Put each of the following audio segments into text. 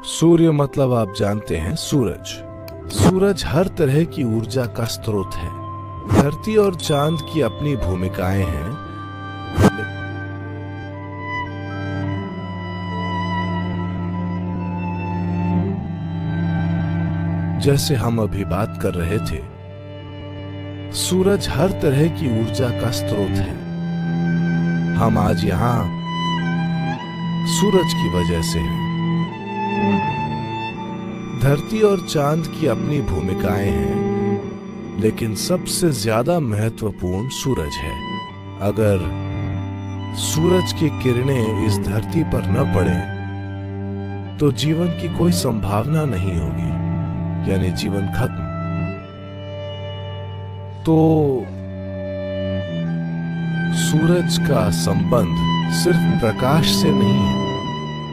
सूर्य मतलब आप जानते हैं सूरज। सूरज हर तरह की ऊर्जा का स्रोत है। धरती और चांद की अपनी भूमिकाएं हैं। जैसे हम अभी बात कर रहे थे, सूरज हर तरह की ऊर्जा का स्रोत है। हम आज यहां सूरज की वजह से हैं। धरती और चांद की अपनी भूमिकाएं हैं, लेकिन सबसे ज्यादा महत्वपूर्ण सूरज है। अगर सूरज की किरणें इस धरती पर न पड़े तो जीवन की कोई संभावना नहीं होगी, यानी जीवन खत्म। तो सूरज का संबंध सिर्फ प्रकाश से नहीं है।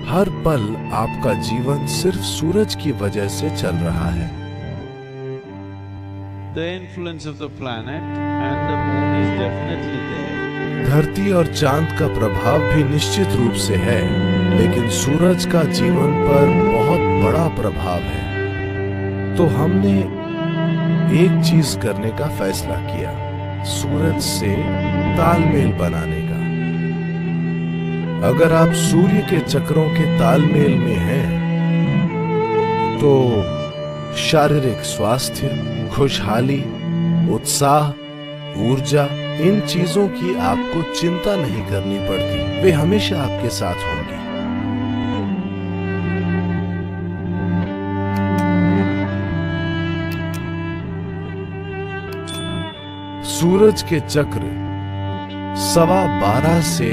हर पल आपका जीवन सिर्फ सूरज की वजह से चल रहा है। The influence of the planet and the moon is definitely there. धरती और चांद का प्रभाव भी निश्चित रूप से है, लेकिन सूरज का जीवन पर बहुत बड़ा प्रभाव है। तो हमने एक चीज करने का फैसला किया, सूरज से तालमेल बनाने का। अगर आप सूर्य के चक्रों के तालमेल में हैं, तो शारीरिक स्वास्थ्य, खुशहाली, उत्साह, ऊर्जा, इन चीजों की आपको चिंता नहीं करनी पड़ती। वे हमेशा आपके साथ होंगी। सूरज के चक्र 12.25 से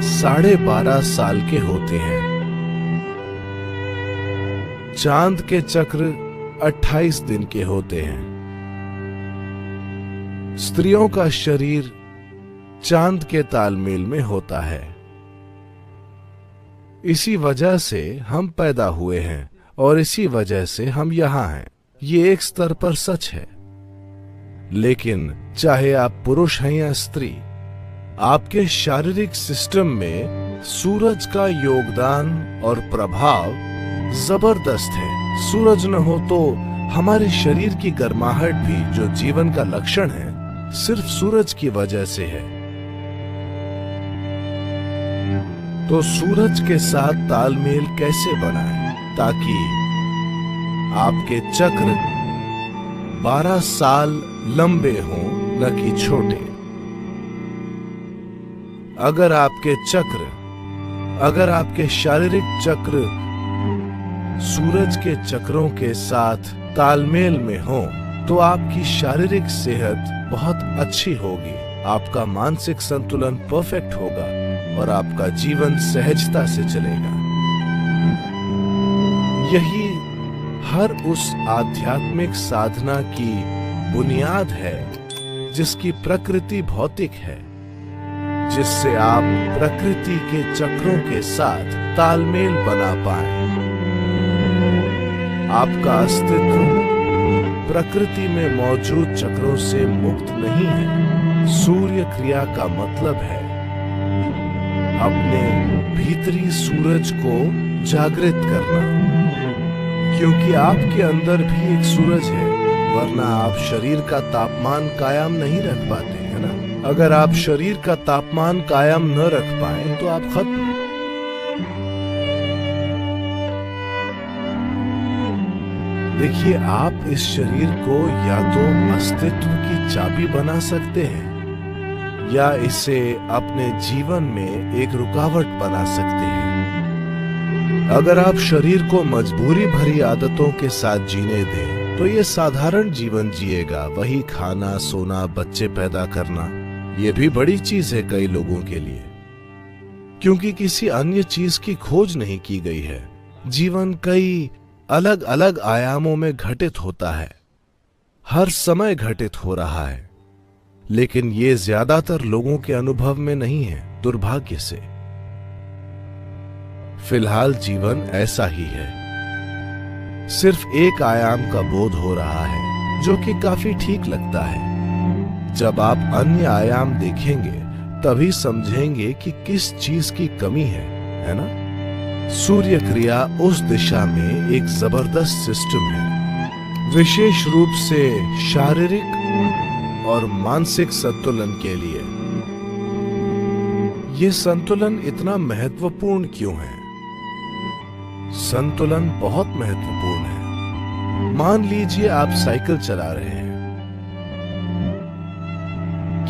12.5 साल के होते हैं। चांद के चक्र 28 दिन के होते हैं। स्त्रियों का शरीर चांद के तालमेल में होता है। इसी वजह से हम पैदा हुए हैं और इसी वजह से हम यहां हैं। ये एक स्तर पर सच है, लेकिन चाहे आप पुरुष हैं या स्त्री, आपके शारीरिक सिस्टम में सूरज का योगदान और प्रभाव जबरदस्त है। सूरज न हो तो हमारे शरीर की गर्माहट भी, जो जीवन का लक्षण है, सिर्फ सूरज की वजह से है। तो सूरज के साथ तालमेल कैसे बनाएं ताकि आपके चक्र 12 साल लंबे हों, न कि छोटे। अगर आपके शारीरिक चक्र सूरज के चक्रों के साथ तालमेल में हो, तो आपकी शारीरिक सेहत बहुत अच्छी होगी, आपका मानसिक संतुलन परफेक्ट होगा और आपका जीवन सहजता से चलेगा। यही हर उस आध्यात्मिक साधना की बुनियाद है जिसकी प्रकृति भौतिक है, जिससे आप प्रकृति के चक्रों के साथ तालमेल बना पाए। आपका अस्तित्व प्रकृति में मौजूद चक्रों से मुक्त नहीं है। सूर्य क्रिया का मतलब है अपने भीतरी सूरज को जागृत करना, क्योंकि आपके अंदर भी एक सूरज है, वरना आप शरीर का तापमान कायम नहीं रख पाते, है ना? अगर आप शरीर का तापमान कायम न रख पाए तो आप खत्म। देखिए, आप इस शरीर को या तो अस्तित्व की चाबी बना सकते हैं या इसे अपने जीवन में एक रुकावट बना सकते हैं। अगर आप शरीर को मजबूरी भरी आदतों के साथ जीने दें तो ये साधारण जीवन जिएगा, वही खाना, सोना, बच्चे पैदा करना। ये भी बड़ी चीज है कई लोगों के लिए, क्योंकि किसी अन्य चीज की खोज नहीं की गई है। जीवन कई अलग अलग आयामों में घटित होता है, हर समय घटित हो रहा है, लेकिन ये ज्यादातर लोगों के अनुभव में नहीं है, दुर्भाग्य से। फिलहाल जीवन ऐसा ही है, सिर्फ एक आयाम का बोध हो रहा है, जो कि काफी ठीक लगता है। जब आप अन्य आयाम देखेंगे तभी समझेंगे कि किस चीज की कमी है ना? सूर्य क्रिया उस दिशा में एक जबरदस्त सिस्टम है, विशेष रूप से शारीरिक और मानसिक संतुलन के लिए। ये संतुलन इतना महत्वपूर्ण क्यों है? संतुलन बहुत महत्वपूर्ण है। मान लीजिए आप साइकिल चला रहे हैं।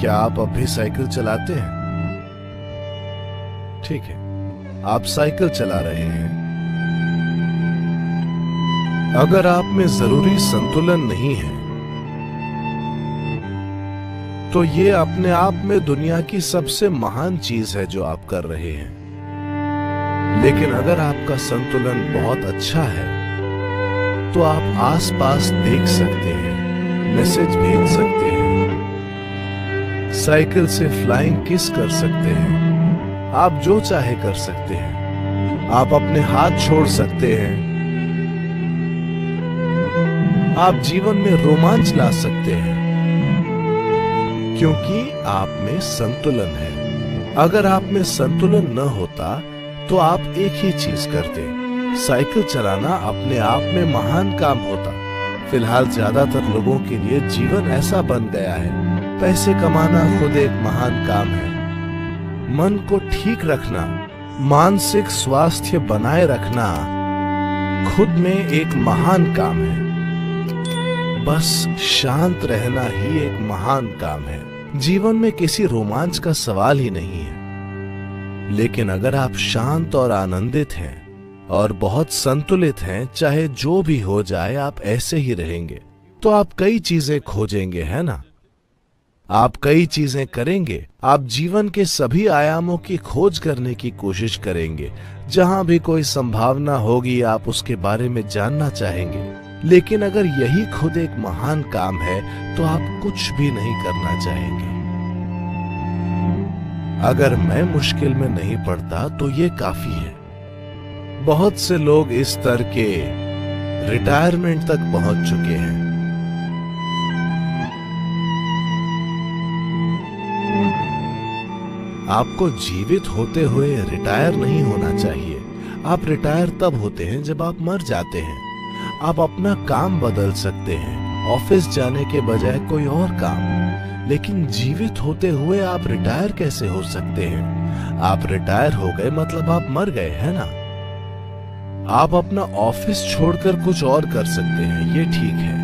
क्या आप अब भी साइकिल चलाते हैं? ठीक है, आप साइकिल चला रहे हैं। अगर आप में जरूरी संतुलन नहीं है तो ये अपने आप में दुनिया की सबसे महान चीज है जो आप कर रहे हैं। लेकिन अगर आपका संतुलन बहुत अच्छा है तो आप आसपास देख सकते हैं, मैसेज भेज सकते हैं, साइकिल से फ्लाइंग किस कर सकते हैं, आप जो चाहे कर सकते हैं, आप अपने हाथ छोड़ सकते हैं, आप जीवन में रोमांच ला सकते हैं, क्योंकि आप में संतुलन है। अगर आप में संतुलन न होता तो आप एक ही चीज करते, साइकिल चलाना अपने आप में महान काम होता। फिलहाल ज्यादातर लोगों के लिए जीवन ऐसा बन गया है, पैसे कमाना खुद एक महान काम है। मन को ठीक रखना, मानसिक स्वास्थ्य बनाए रखना खुद में एक महान काम है। बस शांत रहना ही एक महान काम है। जीवन में किसी रोमांच का सवाल ही नहीं है। लेकिन अगर आप शांत और आनंदित हैं और बहुत संतुलित हैं, चाहे जो भी हो जाए आप ऐसे ही रहेंगे, तो आप कई चीजें खोजेंगे, है ना? आप कई चीजें करेंगे, आप जीवन के सभी आयामों की खोज करने की कोशिश करेंगे। जहां भी कोई संभावना होगी आप उसके बारे में जानना चाहेंगे। लेकिन अगर यही खुद एक महान काम है तो आप कुछ भी नहीं करना चाहेंगे। अगर मैं मुश्किल में नहीं पड़ता तो ये काफी है। बहुत से लोग इस स्तर के रिटायरमेंट तक पहुंच चुके हैं। आपको जीवित होते हुए रिटायर नहीं होना चाहिए। आप रिटायर तब होते हैं जब आप मर जाते हैं। आप अपना काम बदल सकते हैं, ऑफिस जाने के बजाय कोई और काम। लेकिन जीवित होते हुए आप रिटायर कैसे हो सकते हैं? आप रिटायर हो गए मतलब आप मर गए, है ना? आप अपना ऑफिस छोड़कर कुछ और कर सकते हैं, ये ठीक है।